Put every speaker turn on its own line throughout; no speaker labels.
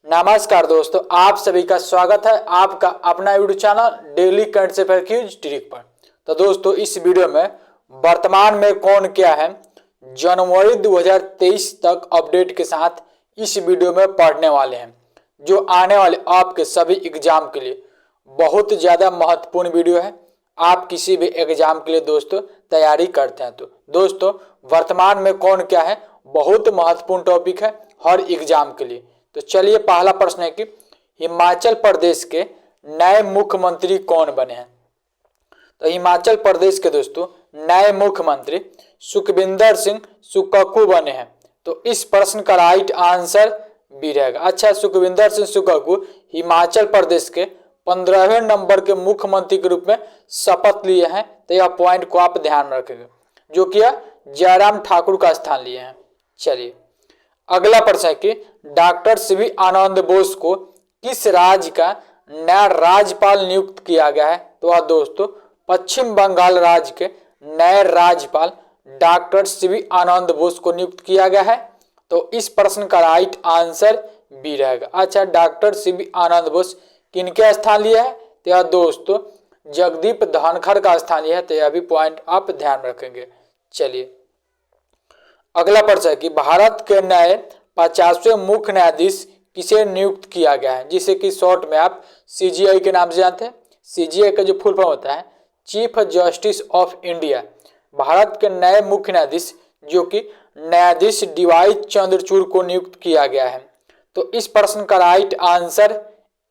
नमस्कार दोस्तों, आप सभी का स्वागत है आपका अपना YouTube channel daily current affair quiz trick पर। तो दोस्तों, इस वीडियो में वर्तमान में कौन क्या है जनवरी 2023 तक अपडेट के साथ इस वीडियो में पढ़ने वाले हैं, जो आने वाले आपके सभी एग्जाम के लिए बहुत ज़्यादा महत्वपूर्ण वीडियो है। आप किसी भी एग्जाम के लिए दोस्तों तैयारी करते हैं तो दोस्तों वर्तमान में कौन क्या है बहुत महत्वपूर्ण टॉपिक है हर एग्जाम के लिए। तो चलिए, पहला प्रश्न है कि हिमाचल प्रदेश के नए मुख्यमंत्री कौन बने हैं। तो हिमाचल प्रदेश के दोस्तों नए मुख्यमंत्री सुखविंदर सिंह सुक्खू बने हैं। तो इस प्रश्न का राइट आंसर बी रहेगा। अच्छा, सुखविंदर सिंह सुक्खू हिमाचल प्रदेश के 15वें नंबर के मुख्यमंत्री के रूप में शपथ लिए हैं। तो यह पॉइंट को आप ध्यान में रखेंगे, जो कि जयराम ठाकुर का स्थान लिए हैं। चलिए, अगला प्रश्न है कि डॉक्टर सीवी आनंद बोस को किस राज्य का नया राज्यपाल नियुक्त किया गया है। तो वह दोस्तों पश्चिम बंगाल राज्य के नए राज्यपाल डॉक्टर सीवी आनंद बोस को नियुक्त किया गया है। तो इस प्रश्न का राइट आंसर बी रहेगा। अच्छा, डॉक्टर सीवी आनंद बोस किनके स्थान लिए है। तो यह दोस्तों जगदीप धनखड़ का स्थान लिया है। तो यह भी पॉइंट आप ध्यान रखेंगे। चलिए, अगला प्रश्न है कि भारत के नए 50वें मुख्य न्यायाधीश किसे नियुक्त किया गया है, जिसे कि शॉर्ट में आप सीजीआई के नाम से जानते हैं। सीजीआई का जो फुल फॉर्म होता है chief justice of India. Bharat के नए मुख्य न्यायाधीश जो कि न्यायाधीश डीवाई चंद्रचूड़ को नियुक्त किया गया है। तो इस प्रश्न का राइट आंसर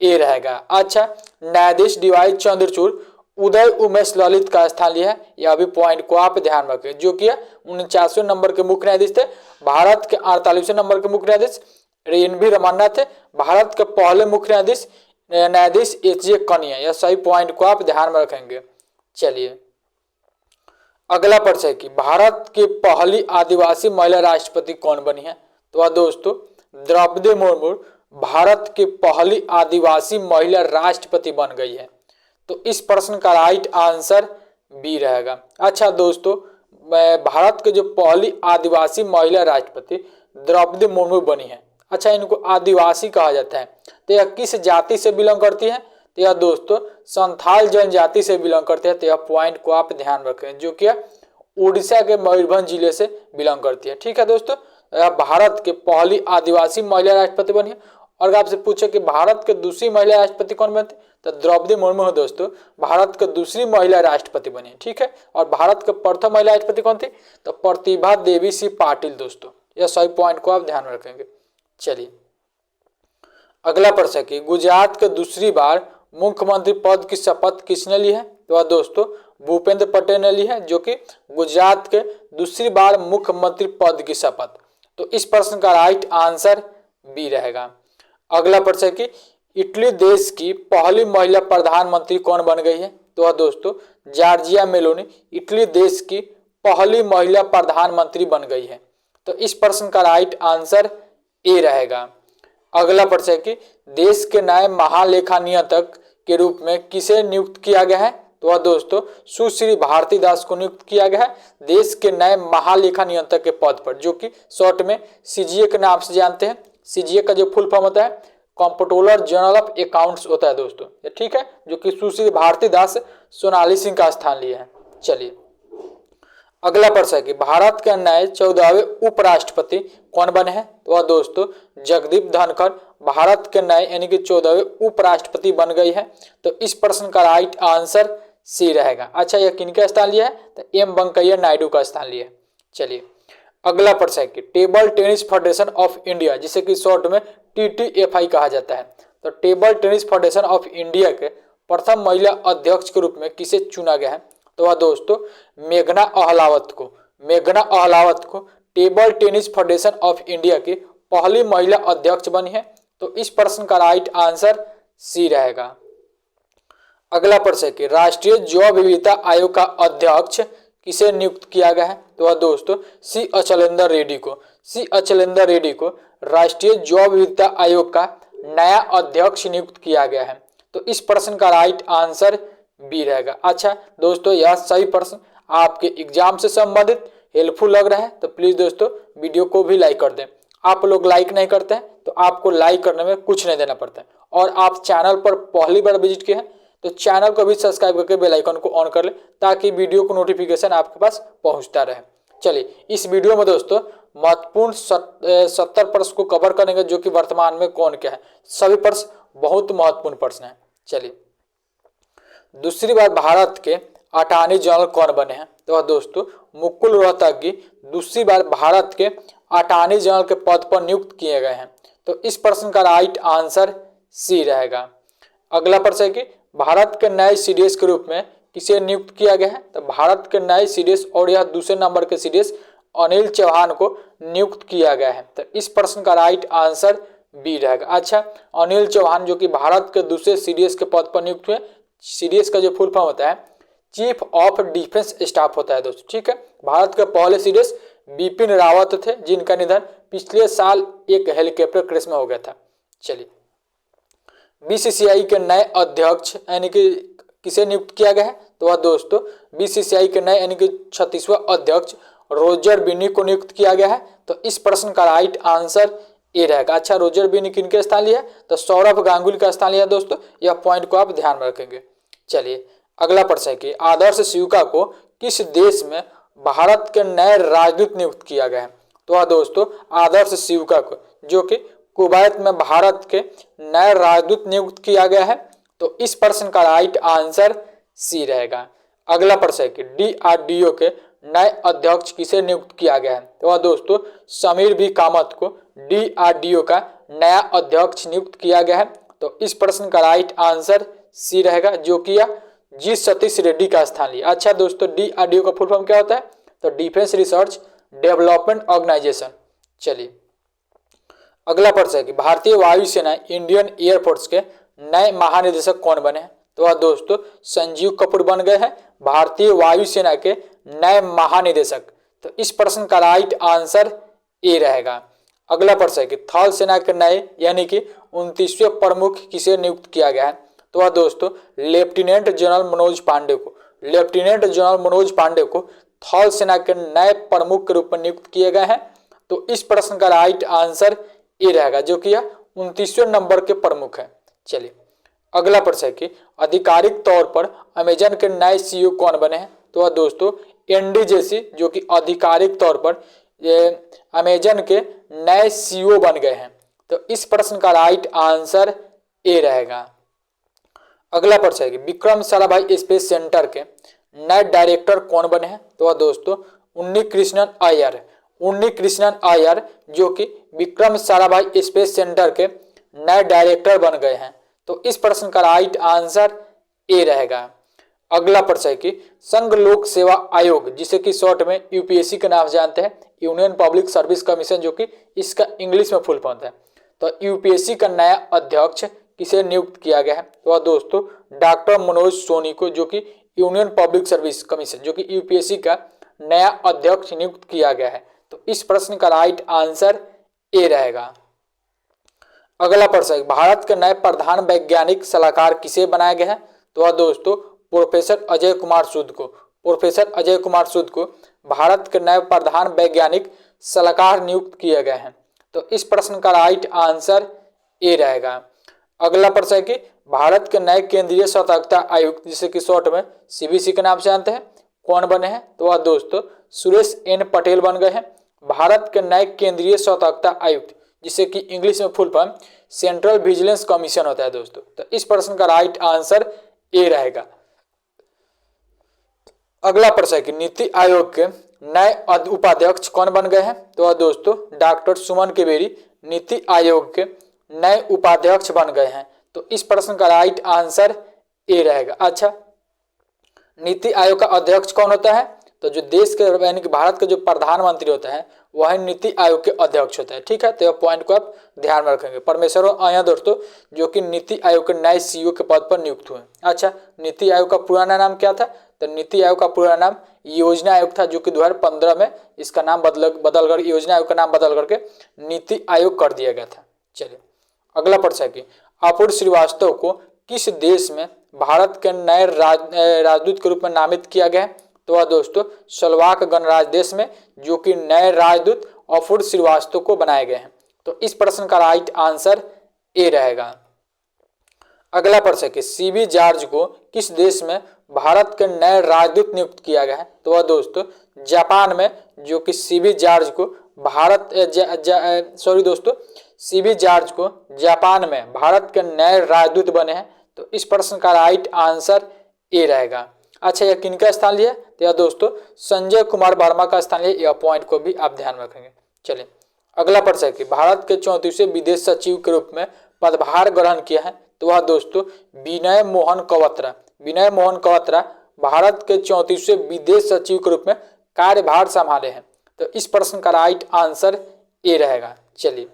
ए रहेगा। अच्छा, न्यायाधीश डीवाई चंद्रचूड़ उदय उमेश ललित का स्थान लिया है। यह भी पॉइंट को आप ध्यान रखें, जो कि 49वें नंबर के मुख्य न्यायाधीश थे। भारत के 48वें नंबर के मुख्य न्यायाधीश एन.वी. रमन्ना थे। भारत के पहले मुख्य न्यायाधीश एच.जे. कनिया। यह सही पॉइंट को आप ध्यान में रखेंगे। चलिए, अगला प्रश्न है कि भारत की पहली आदिवासी महिला राष्ट्रपति कौन बनी है। तो वह दोस्तों द्रौपदी मुर्मू भारत की पहली आदिवासी महिला राष्ट्रपति बन गई है। तो इस प्रश्न का राइट आंसर बी रहेगा। अच्छा दोस्तों, भारत के जो पहली आदिवासी महिला राष्ट्रपति द्रौपदी मुर्मू बनी है। अच्छा, इनको आदिवासी कहा जाता है। तो यह किस जाति से बिलोंग करती है। तो यह दोस्तों संथाल जनजाति से बिलोंग करते हैं। तो यह पॉइंट को आप ध्यान रखें, जो कि उड़ीसा के मयूरभंज जिले से बिलोंग करती है। ठीक है दोस्तों, भारत के पहली आदिवासी महिला राष्ट्रपति बनी है। और आपसे पूछे कि भारत के दूसरी महिला राष्ट्रपति कौन बनी, तो द्रौपदी मुर्मू है दोस्तों भारत के दूसरी महिला राष्ट्रपति बनी है। ठीक है, और भारत के प्रथम महिला राष्ट्रपति कौन थी, तो प्रतिभा देवी सिंह पाटिल। दोस्तों यह सही पॉइंट को आप ध्यान में रखेंगे। चलिए, अगला प्रश्न है कि गुजरात के दूसरी बार मुख्यमंत्री पद की शपथ किसने ली है। तो वह दोस्तों भूपेंद्र पटेल ने ली है, जो कि गुजरात के दूसरी बार मुख्यमंत्री पद की शपथ। तो इस प्रश्न का राइट आंसर बी रहेगा। अगला प्रश्न है कि इटली देश की पहली महिला प्रधानमंत्री कौन बन गई है। तो वह दोस्तों जॉर्जिया मेलोनी इटली देश की पहली महिला प्रधानमंत्री बन गई है। तो इस प्रश्न का राइट आंसर ए रहेगा। अगला प्रश्न है कि देश के नए महालेखा नियंत्रक के रूप में किसे नियुक्त किया गया है। तो वह दोस्तों सुश्री भारती दास को नियुक्त किया गया है देश के नए महालेखा नियंत्रक के पद पर, जो कि शॉर्ट में सीजीए के नाम से जानते हैं। सीजीए का जो फुल फॉर्म होता है कंप्ट्रोलर जनरल ऑफ अकाउंट्स होता है दोस्तों, ठीक है, जो कि सुश्री भारती दास सोनाली सिंह का स्थान लिए हैं। चलिए, अगला प्रश्न है कि भारत के नए 14वें उपराष्ट्रपति कौन बने हैं। तो वह दोस्तों जगदीप धनखड़ भारत के नए यानी कि 14वें उपराष्ट्रपति बन गई है। तो इस प्रश्न का राइट आंसर सी रहेगा। अच्छा, यह किनका स्थान लिया है, तो एम वेंकैया नायडू का स्थान लिया है। चलिए, अगला प्रश्न है कि table tennis federation of India, जिसे कि शॉर्ट में TTFI कहा जाता है, तो table tennis federation of India के प्रथम महिला अध्यक्ष के रूप में किसे चुना गया है। तो वह दोस्तों मेघना अहलावत को table tennis federation of India की पहली महिला अध्यक्ष बनी है। तो इस प्रश्न का राइट आंसर सी रहेगा। अगला प्रश्न है कि राष्ट्रीय जैव विविधता आयोग का अध्यक्ष किसे नियुक्त किया गया है। तो वह दोस्तों सी अचलेंद्र रेड्डी को राष्ट्रीय जैव विविधता आयोग का नया अध्यक्ष नियुक्त किया गया है। तो इस प्रश्न का राइट आंसर बी रहेगा। अच्छा दोस्तों, यह सही प्रश्न आपके एग्जाम से संबंधित हेल्पफुल लग रहा है तो प्लीज दोस्तों वीडियो को भी लाइक कर दें। आप लोग लाइक नहीं करते हैं तो आपको लाइक करने में कुछ नहीं देना पड़ता है। और आप चैनल पर पहली बार विजिट किए हैं तो चैनल को भी सब्सक्राइब करके बेल आइकन को ऑन कर ले ताकि वीडियो को नोटिफिकेशन आपके पास पहुंचता रहे। चलिए इस वीडियो में दोस्तों महत्वपूर्ण 70 प्रश्न को कवर करेंगे जो कि वर्तमान में कौन क्या है। सभी प्रश्न बहुत महत्वपूर्ण प्रश्न है। चलिए दूसरी बार भारत के अटॉर्नी जनरल कौन बने हैं? तो दोस्तों मुकुल रोहतगी दूसरी बार भारत के अटॉर्नी जनरल के पद पर नियुक्त किए गए हैं। तो इस प्रश्न का राइट आंसर सी रहेगा। अगला प्रश्न है कि भारत के नए सीडीएस के रूप में किसे नियुक्त किया गया है? तो भारत के नए सीडीएस और यह दूसरे नंबर के सीडीएस अनिल चौहान को नियुक्त किया गया है। तो इस प्रश्न का राइट आंसर बी रहेगा। अच्छा, अनिल चौहान जो कि भारत के दूसरे सीडीएस के पद पर नियुक्त हुए। सीडीएस का जो फुल फॉर्म होता है चीफ ऑफ डिफेंस स्टाफ होता है दोस्तों, ठीक है। भारत के पहले सीडीएस बिपिन रावत थे जिनका निधन पिछले साल एक हेलीकॉप्टर क्रैश में हो गया था। चलिए बीसीसीआई के नए अध्यक्ष यानी कि किसे नियुक्त किया गया है? तो वह दोस्तों बीसीसीआई के नए यानी कि 36वां अध्यक्ष रोजर बिनी को नियुक्त किया गया है। तो इस प्रश्न का राइट आंसर ए रहेगा। अच्छा, रोजर बिनी किनके स्थान लिया है? तो सौरभ गांगुली का स्थान लिया दोस्तों। यह पॉइंट को आप ध्यान में रखेंगे। चलिए अगला प्रश्न है कि आदर्श सिवका को किस देश में भारत के नए राजदूत नियुक्त किया गया है? तो वह दोस्तों आदर्श सिवका को जो कि कुवैत में भारत के नए राजदूत नियुक्त किया गया है। तो इस प्रश्न का राइट आंसर सी रहेगा। अगला प्रश्न है कि डीआरडीओ के नए अध्यक्ष किसे नियुक्त किया गया है? तो वह दोस्तों समीर बी कामत को डीआरडीओ का नया अध्यक्ष नियुक्त किया गया है। तो इस प्रश्न का राइट आंसर सी रहेगा जो कि जी सतीश रेड्डी का स्थान लिया। अच्छा दोस्तों, डीआरडीओ का फुल फॉर्म क्या होता है? तो डिफेंस रिसर्च डेवलपमेंट ऑर्गेनाइजेशन। चलिए अगला प्रश्न है कि भारतीय वायुसेना इंडियन एयरफोर्स के नए महानिदेशक कौन बने हैं? तो वह दोस्तों संजीव कपूर बन गए हैं भारतीय वायुसेना के नए महानिदेशक। तो इस प्रश्न का राइट आंसर ए रहेगा। अगला प्रश्न है कि थल सेना के नए यानी कि 29वें प्रमुख किसे नियुक्त किया गया है? तो वह दोस्तों लेफ्टिनेंट जनरल मनोज पांडे को थल सेना के नए प्रमुख के रूप में नियुक्त किए गए हैं। तो इस प्रश्न का राइट आंसर ए रहेगा जो कि 29वें नंबर के प्रमुख है। चलिए अगला प्रश्न है कि आधिकारिक तौर पर अमेजन के नए सीईओ कौन बने हैं? तो वह दोस्तों एंडी जेसी जो कि आधिकारिक तौर पर अमेजन के नए सीईओ बन गए हैं। तो इस प्रश्न का राइट आंसर ए रहेगा। अगला प्रश्न है कि विक्रम साराभाई स्पेस सेंटर के नए डायरेक्टर कौन बने हैं? तो वह दोस्तों उन्नी कृष्णन अय्यर जो कि विक्रम साराभाई स्पेस सेंटर के नए डायरेक्टर बन गए हैं। तो इस प्रश्न का राइट आंसर ए रहेगा। अगला प्रश्न है कि संघ लोक सेवा आयोग जिसे कि शॉर्ट में यूपीएससी के नाम जानते हैं, यूनियन पब्लिक सर्विस कमीशन जो कि इसका इंग्लिश में फुल फॉर्म है। तो यूपीएससी का नया अध्यक्ष किसे नियुक्त किया गया है? तो वह दोस्तों डॉक्टर मनोज सोनी को जो कि यूनियन पब्लिक सर्विस कमीशन जो कि यूपीएससी का नया अध्यक्ष नियुक्त किया गया है। तो इस प्रश्न का राइट आंसर ए रहेगा। अगला प्रश्न है भारत के नए प्रधान वैज्ञानिक सलाहकार किसे बनाया गया है? तो वह दोस्तों प्रोफेसर अजय कुमार सूद को भारत के नए प्रधान वैज्ञानिक सलाहकार नियुक्त किए गए हैं। तो इस प्रश्न का राइट आंसर ए रहेगा। अगला प्रश्न है कि भारत के नए केंद्रीय सतर्कता आयुक्त जिसे कि शॉर्ट में सीबीसी के नाम से जानते हैं कौन बने हैं? तो वह दोस्तों सुरेश एन पटेल बन गए हैं भारत के नए केंद्रीय सतर्कता आयुक्त जिसे कि इंग्लिश में full form central vigilance commission होता है दोस्तों। तो इस प्रश्न का राइट आंसर ए रहेगा। अगला प्रश्न है कि नीति आयोग के नए उपाध्यक्ष कौन बन गए हैं? तो वह दोस्तों डॉक्टर सुमन केवेरी नीति आयोग के नए उपाध्यक्ष बन गए हैं। तो इस प्रश्न का राइट आंसर ए रहेगा। अच्छा, नीति आयोग का अध्यक्ष कौन होता है? तो जो देश के यानी कि भारत के जो प्रधानमंत्री होता है वह नीति आयोग के अध्यक्ष होता है, ठीक है। तो यह पॉइंट को आप ध्यान में रखेंगे। परमेश्वर अय्यर दोस्तों जो कि नीति आयोग के नए सीईओ के पद पर नियुक्त हुए। अच्छा, नीति आयोग का पुराना नाम क्या था? तो नीति आयोग का पुराना नाम योजना आयोग था जो कि 2015 में इसका नाम बदलकर योजना आयोग का नाम बदल करके नीति आयोग कर दिया गया था। चलिए अगला प्रश्न है कि अपूर्व श्रीवास्तव को किस देश में भारत के नए राजदूत के रूप में नामित किया गया है? तो वह दोस्तों स्लोवाक गणराज्य देश में जो कि नए राजदूत अपूर्व श्रीवास्तव को बनाए गए हैं। तो इस प्रश्न का राइट आंसर ए रहेगा। अगला प्रश्न है कि सीबी जॉर्ज को किस देश में भारत के नए राजदूत नियुक्त किया गया है? तो वह दोस्तों जापान में, जो कि सीबी जॉर्ज को सीबी जॉर्ज को जापान में भारत के नए राजदूत बने हैं। तो इस प्रश्न का राइट आंसर ए रहेगा। अच्छा, यह किनका स्थान लिया? तो यह दोस्तों संजय कुमार वर्मा का स्थान लिया। यह पॉइंट को भी आप ध्यान में रखेंगे। चलिए अगला प्रश्न है कि भारत के 34वें विदेश सचिव के रूप में पदभार ग्रहण किया है। तो वह दोस्तों विनय मोहन क्वत्रा। विनय मोहन क्वत्रा भारत के 34वें विदेश सचिव के रूप में कार्यभार संभाले हैं। तो इस प्रश्न का राइट आंसर ए रहेगा। चलिए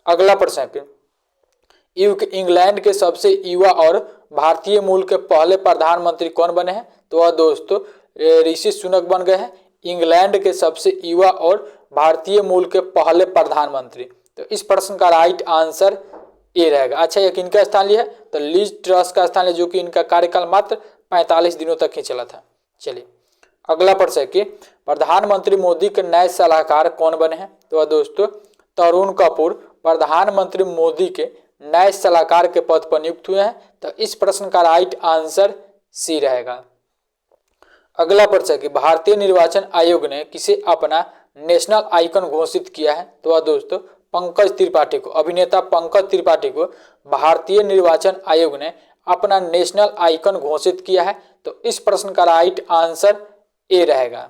अगला प्रश्न है कि इंग्लैंड के सबसे युवा और भारतीय मूल के पहले प्रधानमंत्री कौन बने हैं? तो वह दोस्तों ऋषि सुनक बन गए हैं, इंग्लैंड के सबसे युवा और भारतीय मूल के पहले प्रधानमंत्री। तो इस प्रश्न का राइट आंसर ए रहेगा। अच्छा, यह किनका स्थान लिया है? तो लीज ट्रस का स्थान लिया, जो कि इनका कार्यकाल मात्र 45 दिनों तक ही चला था। चलिए अगला प्रश्न है कि प्रधानमंत्री मोदी के नए सलाहकार कौन बने हैं? तो वह दोस्तों तरुण कपूर प्रधानमंत्री मोदी के नए सलाहकार के पद पर नियुक्त हुए हैं। तो इस प्रश्न का राइट आंसर सी रहेगा। अगला प्रश्न है कि भारतीय निर्वाचन आयोग ने किसे अपना नेशनल आइकन घोषित किया है? तो वह दोस्तों पंकज त्रिपाठी को, अभिनेता पंकज त्रिपाठी को भारतीय निर्वाचन आयोग ने अपना नेशनल आइकन घोषित किया है। तो इस प्रश्न का राइट आंसर ए रहेगा।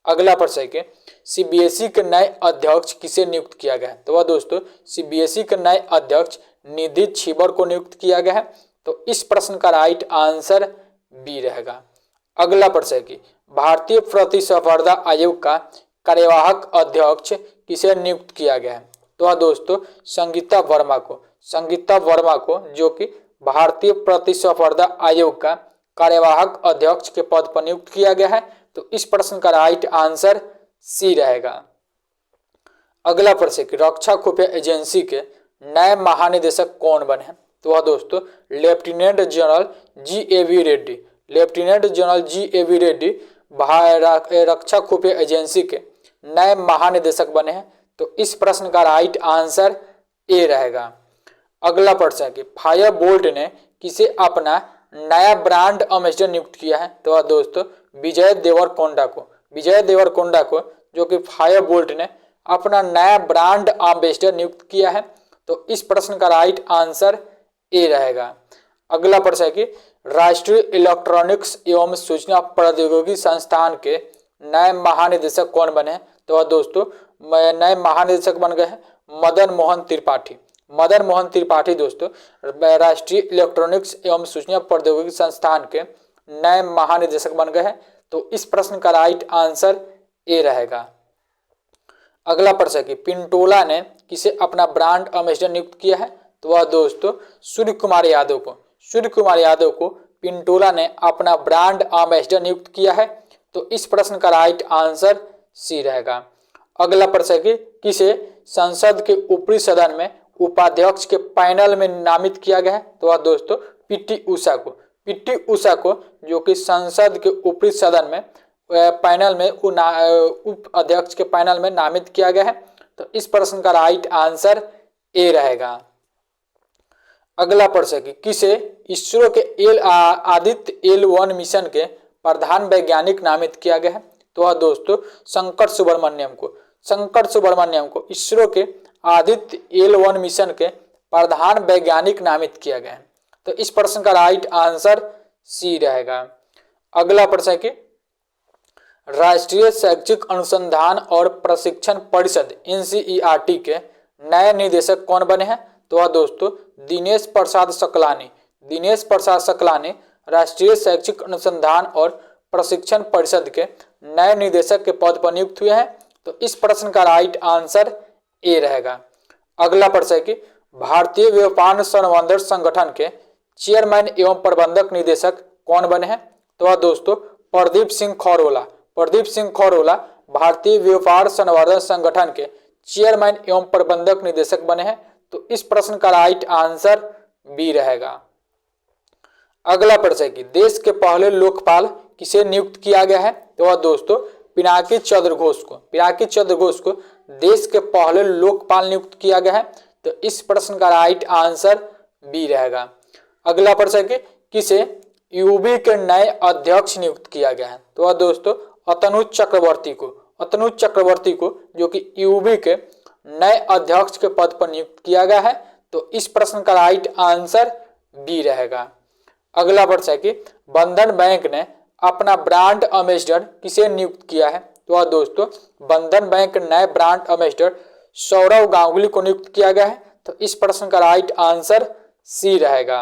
अगला प्रश्न है कि सीबीएसई के नए अध्यक्ष किसे नियुक्त किया गया है? तो वह दोस्तों सीबीएसई के नए अध्यक्ष निधि छिबर को नियुक्त किया गया है। तो इस प्रश्न का राइट आंसर बी रहेगा। अगला प्रश्न है कि भारतीय प्रतिस्पर्धा आयोग का कार्यवाहक अध्यक्ष किसे नियुक्त किया गया है? तो वह दोस्तों संगीता वर्मा को, संगीता वर्मा को, जो कि भारतीय प्रतिस्पर्धा आयोग का कार्यवाहक अध्यक्ष के पद पर नियुक्त किया गया है। तो इस प्रश्न का राइट आंसर सी रहेगा। अगला प्रश्न है कि रक्षा खुफिया एजेंसी के नए महानिदेशक कौन बने हैं? तो वह दोस्तों lieutenant general G A V. Reddy, lieutenant general G A V. Reddy रक्षा खुफिया एजेंसी के नए महानिदेशक बने हैं। तो इस प्रश्न का राइट आंसर ए रहेगा। अगला प्रश्न है कि फायर बोल्ट ने किसे अपना नया ब्रांड एम्बेसडर नियुक्त किया है? तो वह दोस्तों विजय देवरकोंडा को, विजय देवरकोंडा को, जो कि फायर बोल्ट ने अपना नया ब्रांड एम्बेसडर नियुक्त किया है। तो इस प्रश्न का राइट आंसर ए रहेगा। अगला प्रश्न है कि राष्ट्रीय इलेक्ट्रॉनिक्स एवं सूचना प्रौद्योगिकी संस्थान के नए महानिदेशक कौन बने हैं? तो वह दोस्तों नए महानिदेशक बन गए हैं मदन मोहन त्रिपाठी। मदन मोहन त्रिपाठी दोस्तों राष्ट्रीय इलेक्ट्रॉनिक्स एवं सूचना प्रौद्योगिकी संस्थान के नए महानिदेशक बन गए हैं। तो इस प्रश्न का राइट आंसर ए रहेगा। अगला प्रश्न है कि पिंटोला ने किसे अपना ब्रांड एम्बेसडर नियुक्त किया है? तो वह दोस्तों सूर्य कुमार यादव को, सूर्य कुमार यादव को पिंटोला ने अपना ब्रांड एम्बेसडर नियुक्त किया है। तो इस प्रश्न का राइट आंसर सी रहेगा। अगला प्रश्न है कि किसे संसद के ऊपरी सदन में उपाध्यक्ष के पैनल में नामित किया गया है? तो वह दोस्तों पीटी उषा को, पीटी उषा को, जो कि संसद के ऊपरी सदन में पैनल में उप अध्यक्ष के पैनल में नामित किया गया है। तो इस प्रश्न का राइट आंसर ए रहेगा। अगला प्रश्न है कि किसे इसरो के आदित्य L1 मिशन के प्रधान वैज्ञानिक नामित किया गया है? तो वह दोस्तों शंकर सुब्रमण्यम को, शंकर सुब्रमण्यम को इसरो के आदित्य L1 मिशन के प्रधान वैज्ञानिक नामित किया गया है। तो इस प्रश्न का राइट आंसर सी रहेगा। अगला प्रश्न है कि राष्ट्रीय शैक्षिक अनुसंधान और प्रशिक्षण परिषद NCERT के नए निदेशक कौन बने हैं? तो वह दोस्तों दिनेश प्रसाद सकलानी, दिनेश प्रसाद सकलानी राष्ट्रीय शैक्षिक अनुसंधान और प्रशिक्षण परिषद के नए निदेशक के पद पर नियुक्त हुए हैं। तो इस प्रश्न का राइट आंसर ए रहेगा। अगला प्रश्न है कि भारतीय व्यापार संवर्धन संगठन के चेयरमैन एवं प्रबंधक निदेशक कौन बने हैं? तो वह दोस्तों प्रदीप सिंह खरोला, प्रदीप सिंह खरोला भारतीय व्यापार संवर्धन संगठन के चेयरमैन एवं प्रबंधक निदेशक बने हैं। तो इस प्रश्न का राइट आंसर बी रहेगा। अगला प्रश्न है कि देश के पहले लोकपाल किसे नियुक्त किया गया है? तो वह दोस्तों पिनाकी चंद्र घोष को, पिनाकी चंद्र घोष को देश के पहले लोकपाल नियुक्त किया गया है। तो इस प्रश्न का राइट आंसर बी रहेगा। अगला प्रश्न है कि किसे यूबी के नए अध्यक्ष नियुक्त किया गया है? तो दोस्तों अतनुज चक्रवर्ती को, अतनुज चक्रवर्ती को जो कि यूबी के नए अध्यक्ष के पद पर नियुक्त किया गया है। तो इस प्रश्न का राइट आंसर बी रहेगा। अगला प्रश्न है कि बंधन बैंक ने अपना ब्रांड एम्बेसडर किसे नियुक्त किया है? तो दोस्तों बंधन बैंक नए ब्रांड एम्बेसडर सौरव गांगुली को नियुक्त किया गया है। तो इस प्रश्न का राइट आंसर सी रहेगा।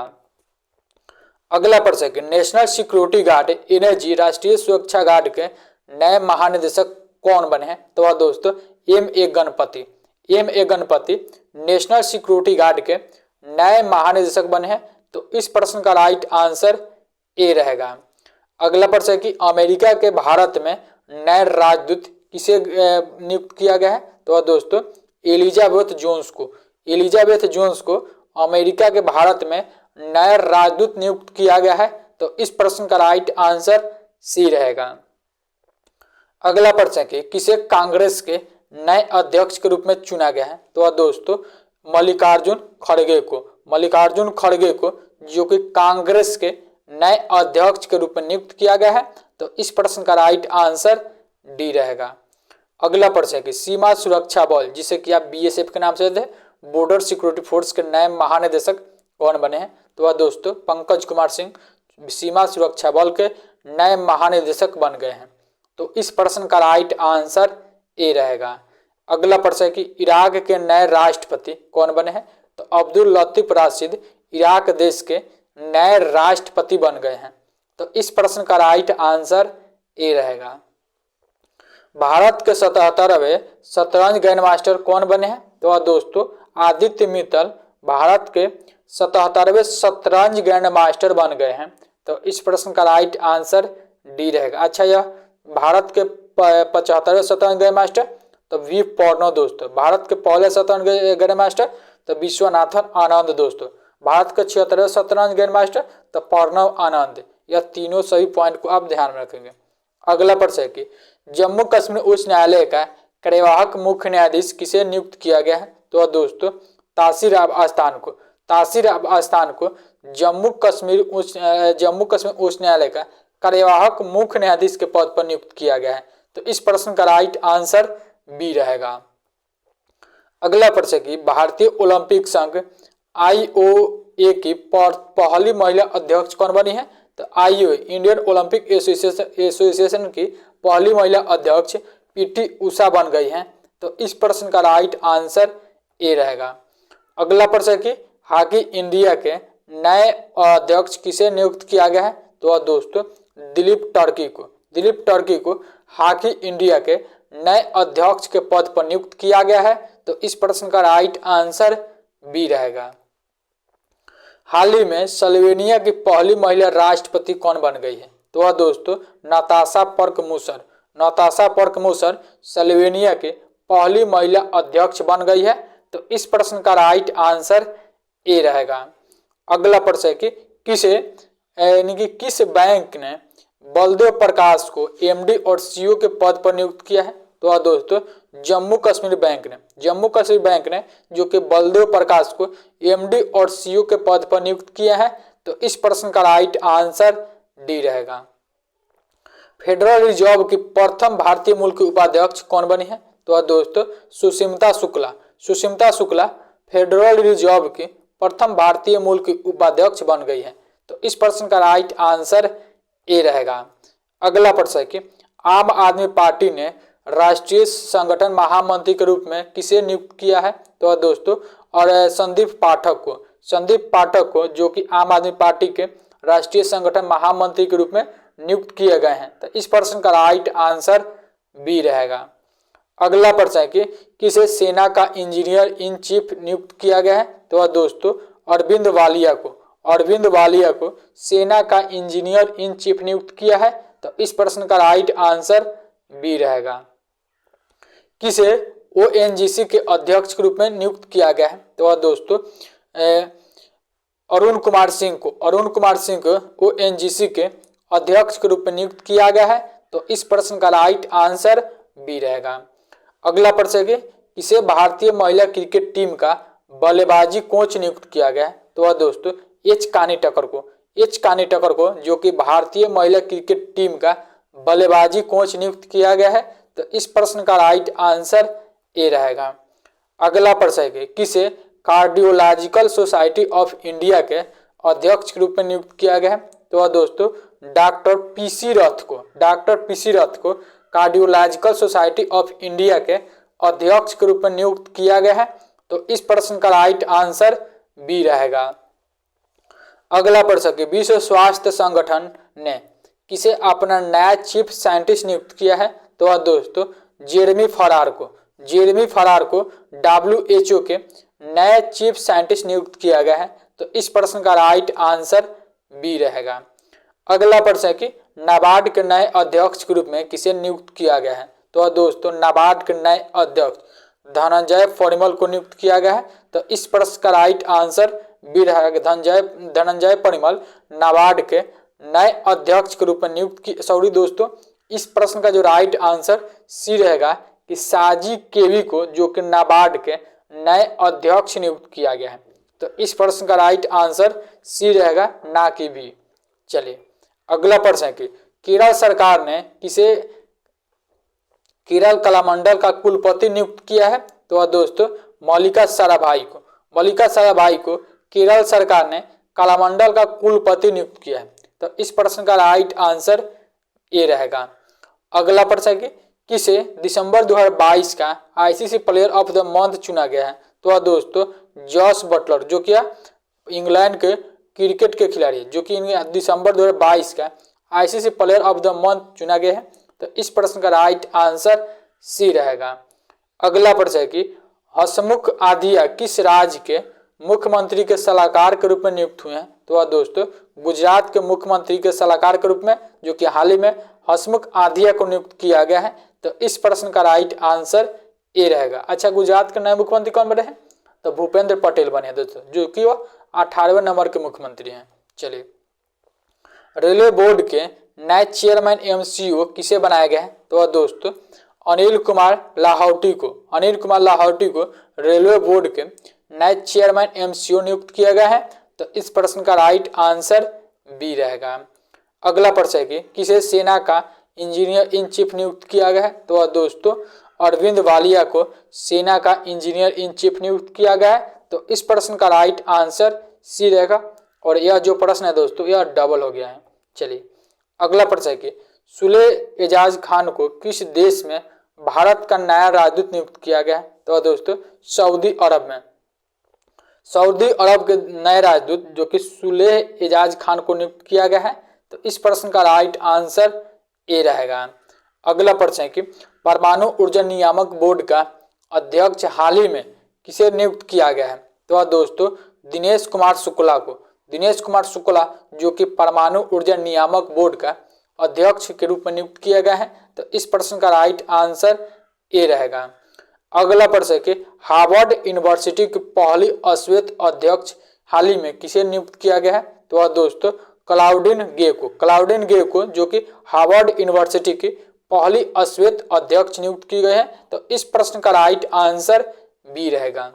अगला प्रश्न है कि नेशनल सिक्योरिटी गार्ड एनएसजी राष्ट्रीय सुरक्षा गार्ड के नए महानिदेशक कौन बने हैं? तो दोस्तों M A. Ganapathi, M A. Ganapathi national security guard के नए महानिदेशक बने हैं। तो इस प्रश्न का राइट आंसर ए रहेगा। अगला प्रश्न है कि अमेरिका के भारत में नए राजदूत किसे नियुक्त किया गया है? तो दोस्तों एलिजाबेथ जोन्स को, एलिजाबेथ जोन्स को अमेरिका के भारत में नया राजदूत नियुक्त किया गया है। तो इस प्रश्न का राइट आंसर सी रहेगा। अगला प्रश्न है कि किसे कांग्रेस के नए अध्यक्ष के रूप में चुना गया है? तो दोस्तों मल्लिकार्जुन खड़गे को, मल्लिकार्जुन खड़गे को जो कि कांग्रेस के नए अध्यक्ष के रूप में नियुक्त किया गया है। तो इस प्रश्न का राइट आंसर डी रहेगा। अगला प्रश्न है कि सीमा सुरक्षा बल जिसे कि आप बीएसएफ के नाम से थे, बॉर्डर सिक्योरिटी फोर्स के नए महानिदेशक कौन बने हैं? तो दोस्तों पंकज कुमार सिंह सीमा सुरक्षा बल के नए महानिदेशक बन गए हैं। तो इस प्रश्न का राइट आंसर ए रहेगा। अगला प्रश्न है कि इराक के नए राष्ट्रपति कौन बने हैं? तो अब्दुल लतीफ राशिद इराक देश के नए राष्ट्रपति बन गए हैं। तो इस प्रश्न का राइट आंसर ए रहेगा। भारत के 77वें शतरंज ग्रैंड मास्टर कौन बने हैं? तो दोस्तों आदित्य मित्तल भारत के 77वें शतरंज ग्रैंड मास्टर बन गए हैं। तो इस प्रश्न का राइट आंसर डी रहेगा। अच्छा, यह भारत के 75वें शतरंज ग्रैंड मास्टर तो वी पॉर्नो दोस्तों, भारत के पहले शतरंज ग्रैंड मास्टर तो विश्वनाथन आनंद दोस्तों, भारत के 76वें शतरंज ग्रैंड मास्टर तो प्रणव आनंद। यह तीनों सभी पॉइंट को आप ध्यान में रखेंगे। अगला प्रश्न है कि जम्मू कश्मीर उच्च न्यायालय का कार्यवाहक मुख्य न्यायाधीश किसे नियुक्त किया गया है? तो दोस्तों तासीर आस्थान को, तासीर आस्थान को जम्मू कश्मीर उच्च न्यायालय का कार्यवाहक मुख्य न्यायाधीश के पद पर नियुक्त किया गया है। तो इस प्रश्न का राइट आंसर बी रहेगा। अगला प्रश्न की भारतीय ओलंपिक संघ IOA की पहली महिला अध्यक्ष कौन बनी है? तो IOA इंडियन ओलंपिक एसोसिएशन की पहली महिला अध्यक्ष PT उषा बन गई हैं। तो इस प्रश्न का राइट आंसर ए रहेगा। अगला प्रश्न की हॉकी इंडिया के नए अध्यक्ष किसे नियुक्त किया गया है? तो दोस्तों दिलीप टर्की को, दिलीप टर्की को हॉकी इंडिया के नए अध्यक्ष के पद पर नियुक्त किया गया है। तो इस प्रश्न का राइट आंसर बी रहेगा। हाल ही में स्लोवेनिया की पहली महिला राष्ट्रपति कौन बन गई है? तो वह दोस्तों नताशा पर्कमुसर, नताशा पर्कमुसर स्लोवेनिया के पहली महिला अध्यक्ष बन गई है। तो इस प्रश्न का राइट आंसर ए रहेगा। अगला प्रश्न है कि किसे यानी कि किस बैंक ने बलदेव प्रकाश को MD और CEO के पद पर नियुक्त किया है? तो दोस्तों जम्मू कश्मीर बैंक ने, जम्मू कश्मीर बैंक ने जो कि बलदेव प्रकाश को MD और CEO के पद पर नियुक्त किया है। तो इस प्रश्न का राइट आंसर डी रहेगा। फेडरल रिजर्व की प्रथम भारतीय मूल की उपाध्यक्ष कौन बनी है? तो दोस्तों सुष्मिता शुक्ला, सुष्मिता शुक्ला फेडरल रिजर्व की प्रथम भारतीय मूल की उपाध्यक्ष बन गई है। तो इस प्रश्न का राइट आंसर ए रहेगा। अगला प्रश्न है कि आम आदमी पार्टी ने राष्ट्रीय संगठन महामंत्री के रूप में किसे नियुक्त किया है? तो दोस्तों और संदीप पाठक को, संदीप पाठक को जो कि आम आदमी पार्टी के राष्ट्रीय संगठन महामंत्री के रूप में नियुक्त किए गए हैं। तो इस प्रश्न का राइट आंसर बी रहेगा। अगला प्रश्न है कि किसे सेना का इंजीनियर इन चीफ नियुक्त किया गया है? तो दोस्तों अरविंद वालिया को, अरविंद वालिया को सेना का इंजीनियर इन चीफ नियुक्त किया है। तो इस प्रश्न का राइट आंसर बी रहेगा। किसे ONGC के अध्यक्ष के रूप में नियुक्त किया गया है? तो दोस्तों अरुण कुमार सिंह को, अरुण कुमार सिंह को ONGC के अध्यक्ष के रूप में नियुक्त किया गया है। तो इस प्रश्न का राइट आंसर बी रहेगा। अगला प्रश्न है कि किसे भारतीय महिला क्रिकेट टीम का बल्लेबाजी कोच नियुक्त किया गया है? तो वह दोस्तों एच कानी टकर को जो कि भारतीय महिला क्रिकेट टीम का बल्लेबाजी कोच नियुक्त किया गया है। तो इस प्रश्न का राइट आंसर ए रहेगा। अगला प्रश्न है कि किसे कार्डियोलॉजिकल सोसाइटी ऑफ इंडिया के अध्यक्ष के रूप में नियुक्त किया गया है? तो वह दोस्तों डॉक्टर पीसी रथ को कार्डियोलॉजिकल सोसाइटी ऑफ इंडिया के अध्यक्ष के रूप में नियुक्त किया गया है। तो इस प्रश्न का राइट आंसर बी रहेगा। अगला प्रश्न है विश्व स्वास्थ्य संगठन ने किसे अपना नया चीफ साइंटिस्ट नियुक्त किया है? तो वह दोस्तों जेरेमी फरार को WHO के नए चीफ साइंटिस्ट नियुक्त किया गया है। तो इस प्रश्न का राइट आंसर बी रहेगा। अगला प्रश्न है कि नाबार्ड के नए अध्यक्ष के रूप में किसे नियुक्त किया गया है? तो वह दोस्तों नाबार्ड के नए अध्यक्ष धनंजय परिमल को नियुक्त किया गया है। तो इस प्रश्न का राइट आंसर बी रहेगा। धनंजय परिमल नाबार्ड के नए अध्यक्ष के रूप में नियुक्त इस प्रश्न का जो राइट आंसर सी रहेगा कि साजी केवी को जो कि नाबार्ड के नए अध्यक्ष नियुक्त किया गया है। तो इस प्रश्न का राइट आंसर सी रहेगा, ना कि बी। चलिए अगला प्रश्न है कि केरल सरकार ने किसे केरल कलामंडल का कुलपति नियुक्त किया है? तो वह दोस्तों मल्लिका साराभाई को केरल सरकार ने कलामंडल का कुलपति नियुक्त किया है। तो इस प्रश्न का राइट आंसर ए रहेगा। अगला प्रश्न है कि किसे दिसंबर 2022 का ICC player of the month चुना गया है? तो वह दोस्तों जॉस बटलर जो कि इंग्लैंड के क्रिकेट के खिलाड़ी है, जो कि दिसंबर 2022 का ICC player of the month चुना गया है। तो इस प्रश्न का राइट आंसर सी रहेगा। अगला प्रश्न है कि हसमुख आधिया किस राज्य के मुख्यमंत्री के सलाहकार के रूप में नियुक्त हुए हैं? तो वह दोस्तों गुजरात के मुख्यमंत्री के सलाहकार के रूप में जो कि हाल ही में हसमुख आधिया को नियुक्त किया गया है। तो इस प्रश्न का राइट आंसर ए रहेगा। अच्छा, गुजरात के नए मुख्यमंत्री कौन बने हैं? तो भूपेंद्र पटेल बने हैं दोस्तों, जो कि वो 18वें नंबर के मुख्यमंत्री हैं। चलिए रेलवे बोर्ड के नए चेयरमैन MCO किसे बनाया गया है? तो वह दोस्तों अनिल कुमार लाहौटी को रेलवे बोर्ड के नए चेयरमैन MCO नियुक्त किया गया है। तो इस प्रश्न का राइट आंसर बी रहेगा। अगला प्रश्न है कि किसे सेना का इंजीनियर इन चीफ नियुक्त किया गया है? तो वह दोस्तों अरविंद वालिया को सेना का इंजीनियर इन चीफ नियुक्त किया गया है। तो इस प्रश्न का राइट आंसर सी रहेगा। और यह जो प्रश्न है दोस्तों यह डबल हो गया है। चलिए अगला प्रश्न है कि सुले एजाज खान को किस देश में भारत का नया राजदूत नियुक्त किया गया है? तो दोस्तों सऊदी अरब के नए राजदूत जो कि सुले एजाज खान को नियुक्त किया गया है। तो इस प्रश्न का राइट आंसर ए रहेगा। अगला प्रश्न है कि परमाणु ऊर्जा नियामक बोर्ड का अध्यक्ष हाल ही में किसे नियुक्त किया गया है? तो वह दोस्तों दिनेश कुमार शुक्ला जो कि परमाणु ऊर्जा नियामक बोर्ड का अध्यक्ष के रूप में नियुक्त किया गया है। तो इस प्रश्न का राइट आंसर ए रहेगा। अगला प्रश्न है कि हार्वर्ड यूनिवर्सिटी की पहली अश्वेत अध्यक्ष हाल ही में किसे नियुक्त किया गया है? तो वह दोस्तों क्लाउडिन गे को जो कि हार्वर्ड यूनिवर्सिटी की पहली अश्वेत अध्यक्ष नियुक्त की गई है। तो इस प्रश्न का राइट आंसर बी रहेगा।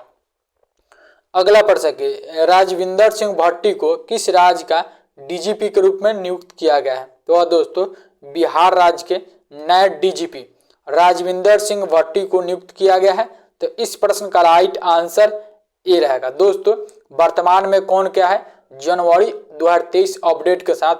अगला प्रश्न कि राजविंदर सिंह भट्टी को किस राज्य का DGP के रूप में नियुक्त किया गया है? तो वह दोस्तों बिहार राज्य के नए DGP राजविंदर सिंह भट्टी को नियुक्त किया गया है। तो इस प्रश्न का राइट आंसर ए रहेगा। दोस्तों वर्तमान में कौन क्या है, जनवरी 2023 अपडेट के साथ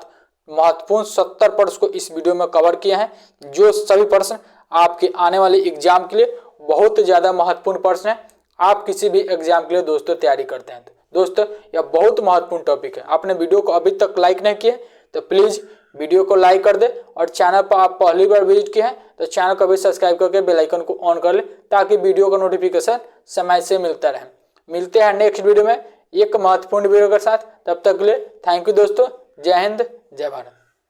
महत्वपूर्ण 70 प्रश्न को इस वीडियो में कवर किए हैं, जो सभी प्रश्न आपके आने वाले एग्जाम के लिए बहुत ज़्यादा महत्वपूर्ण प्रश्न है। आप किसी भी एग्जाम के लिए दोस्तों तैयारी करते हैं तो दोस्तों यह बहुत महत्वपूर्ण टॉपिक है। आपने वीडियो को अभी तक लाइक नहीं किया तो प्लीज़ वीडियो को लाइक कर दे, और चैनल पर आप पहली बार विजिट किए हैं तो चैनल को भी सब्सक्राइब करके बेल आइकन को ऑन कर ले, ताकि वीडियो का नोटिफिकेशन समय से मिलता रहे। मिलते हैं नेक्स्ट वीडियो में एक महत्वपूर्ण वीडियो के साथ। तब तक के लिए थैंक यू दोस्तों। जय हिंद, जय भारत।